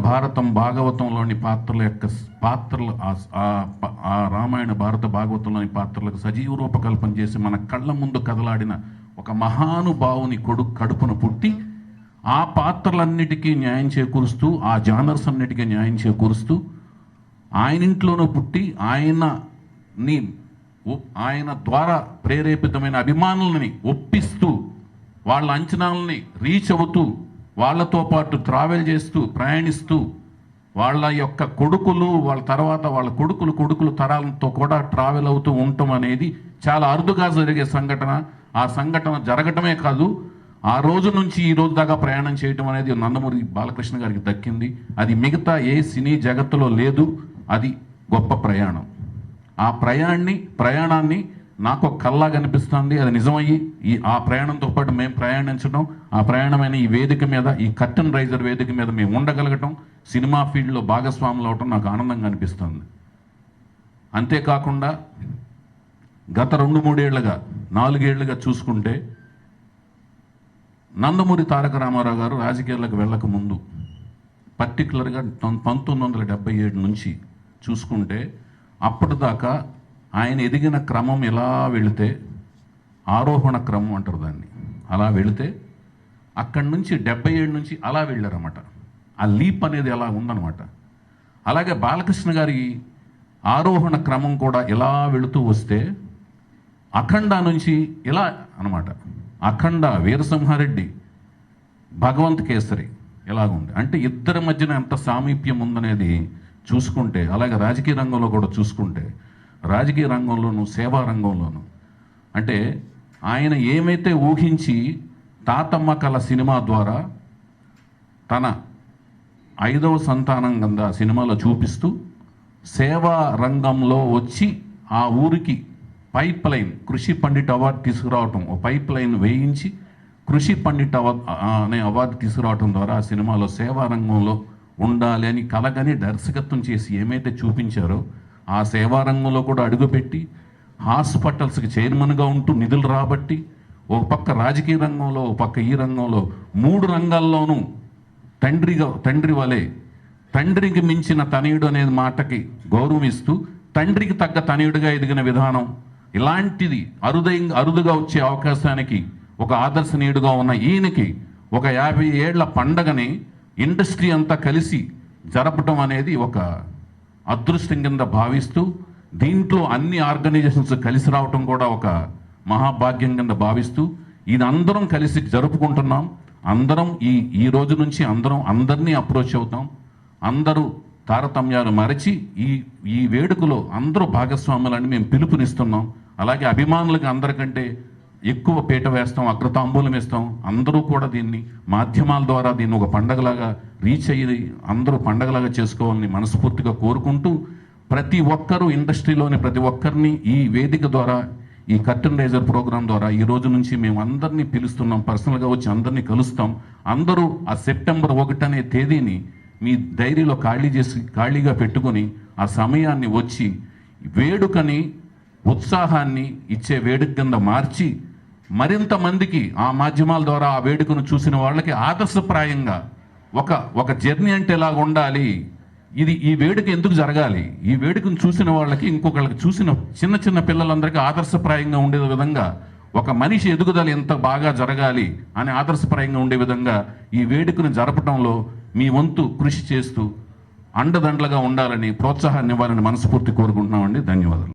భారతం భాగవతంలోని పాత్రలు ఆ రామాయణ భారత భాగవతంలోని పాత్రలకు సజీవ రూపకల్పన చేసి మన కళ్ళ ముందు కదలాడిన ఒక మహానుభావుని కడుపున పుట్టి ఆ పాత్రలన్నిటికీ న్యాయం చేకూరుస్తూ ఆ జానర్స్ అన్నిటికీ న్యాయం చేకూరుస్తూ ఆయన ఇంట్లోనూ పుట్టి ఆయన ద్వారా ప్రేరేపితమైన అభిమానులని ఒప్పిస్తూ వాళ్ళ అంచనాలని రీచ్ అవుతూ వాళ్ళతో పాటు ట్రావెల్ చేస్తూ ప్రయాణిస్తూ వాళ్ళ యొక్క కొడుకులు వాళ్ళ తర్వాత వాళ్ళ కొడుకులు తరాలతో కూడా ట్రావెల్ అవుతూ ఉండటం అనేది చాలా అరుదుగా జరిగే సంఘటన. ఆ సంఘటన జరగటమే కాదు, ఆ రోజు నుంచి ఈ రోజు దాకా ప్రయాణం చేయటం అనేది నందమూరి బాలకృష్ణ గారికి దక్కింది. అది మిగతా ఏ సినీ జగత్తులో లేదు. అది గొప్ప ప్రయాణం. ఆ ప్రయాణాన్ని నాకు ఒక కల్లా కనిపిస్తుంది. అది నిజమయ్యి ఆ ప్రయాణంతో పాటు మేము ప్రయాణించడం, ఆ ప్రయాణమైన ఈ వేదిక మీద, ఈ కర్టన్ రైజర్ వేదిక మీద మేము ఉండగలగటం, సినిమా ఫీల్డ్లో భాగస్వాములు అవటం నాకు ఆనందంగా అనిపిస్తుంది. అంతేకాకుండా గత 2-3 ఏళ్లుగా 4 ఏళ్లుగా చూసుకుంటే నందమూరి తారక రామారావు గారు రాజకీయాలకు వెళ్ళక ముందు, పర్టికులర్గా 1977 నుంచి చూసుకుంటే అప్పటిదాకా ఆయన ఎదిగిన క్రమం ఎలా వెళితే, ఆరోహణ క్రమం అంటారు దాన్ని, అలా వెళితే అక్కడి నుంచి 77 నుంచి అలా వెళ్ళారన్నమాట. ఆ లీప్ అనేది అలా ఉందన్నమాట. అలాగే బాలకృష్ణ గారి ఆరోహణ క్రమం కూడా ఇలా వెళుతూ వస్తే అఖండ నుంచి ఇలా అన్నమాట. అఖండ, వీరసింహారెడ్డి, భగవంత్ కేసరి ఎలాగుంది అంటే ఇద్దరి మధ్యన ఎంత సామీప్యం ఉందనేది చూసుకుంటే, అలాగే రాజకీయ రంగంలో కూడా చూసుకుంటే, రాజకీయ రంగంలోనూ సేవా రంగంలోనూ అంటే ఆయన ఏమైతే ఊహించి తాతమ్మ కళ సినిమా ద్వారా తన 5వ సంతానం కింద సినిమాలో చూపిస్తూ సేవా రంగంలో వచ్చి ఆ ఊరికి పైప్ లైన్ కృషి పండిట్ అవార్డు తీసుకురావటం, ఓ పైప్ లైన్ వేయించి కృషి పండిట్ అనే అవార్డు తీసుకురావటం ద్వారా ఆ సినిమాలో సేవా రంగంలో ఉండాలి అని కలగని దర్శకత్వం చేసి ఏమైతే చూపించారో ఆ సేవా రంగంలో కూడా అడుగుపెట్టి హాస్పిటల్స్కి చైర్మన్గా ఉంటూ నిధులు రాబట్టి ఒక పక్క రాజకీయ రంగంలో, ఒక పక్క ఈ రంగంలో 3 రంగాల్లోనూ తండ్రి వలె తండ్రికి మించిన తనయుడు అనే మాటకి గౌరవం ఇస్తూ తండ్రికి తగ్గ తనయుడిగా ఎదిగిన విధానం, ఇలాంటిది అరుదుగా వచ్చే అవకాశానికి ఒక ఆదర్శనీయుడుగా ఉన్న ఈయనకి ఒక 50 ఏళ్ల పండగని ఇండస్ట్రీ అంతా కలిసి జరపటం అనేది ఒక అదృష్టం కింద భావిస్తూ, దీంట్లో అన్ని ఆర్గనైజేషన్స్ కలిసి రావటం కూడా ఒక మహాభాగ్యం కింద భావిస్తూ ఇది అందరం కలిసి జరుపుకుంటున్నాం. అందరం ఈ రోజు నుంచి అందరినీ అప్రోచ్ అవుతాం. అందరూ తారతమ్యాలు మరచి ఈ వేడుకలో అందరూ భాగస్వాములని మేము పిలుపునిస్తున్నాం. అలాగే అభిమానులకు అందరికంటే ఎక్కువ పీట వేస్తాం, అగ్రతాంబూలం ఇస్తాం. అందరూ కూడా దీన్ని మాధ్యమాల ద్వారా దీన్ని ఒక పండగలాగా రీచ్ అయ్యి అందరూ పండగలాగా చేసుకోవాలని మనస్ఫూర్తిగా కోరుకుంటూ, ప్రతి ఒక్కరూ ఇండస్ట్రీలోని ప్రతి ఒక్కరిని ఈ వేదిక ద్వారా, ఈ కర్టన్ రైజర్ ప్రోగ్రాం ద్వారా ఈ రోజు నుంచి మేము అందరినీ పిలుస్తున్నాం. పర్సనల్గా వచ్చి అందరినీ కలుస్తాం. అందరూ ఆ సెప్టెంబర్ 1 అనే తేదీని మీ డైరీలో ఖాళీగా పెట్టుకొని ఆ సమయాన్ని వచ్చి వేడుకని ఉత్సాహాన్ని ఇచ్చే వేడుక కింద మార్చి మరింత మందికి ఆ మాధ్యమాల ద్వారా ఆ వేడుకను చూసిన వాళ్ళకి ఆదర్శప్రాయంగా ఒక జర్నీ అంటే ఎలాగ ఉండాలి, ఈ వేడుక ఎందుకు జరగాలి, ఈ వేడుకను చూసిన వాళ్ళకి ఇంకొకళ్ళకి చూసిన చిన్న పిల్లలందరికీ ఆదర్శప్రాయంగా ఉండే విధంగా, ఒక మనిషి ఎదుగుదల ఎంత బాగా జరగాలి అని ఆదర్శప్రాయంగా ఉండే విధంగా ఈ వేడుకను జరపడంలో మీ వంతు కృషి చేస్తూ అండదండలుగా ఉండాలని, ప్రోత్సాహాన్ని ఇవ్వాలని మనస్ఫూర్తి కోరుకుంటున్నామండి. ధన్యవాదాలు.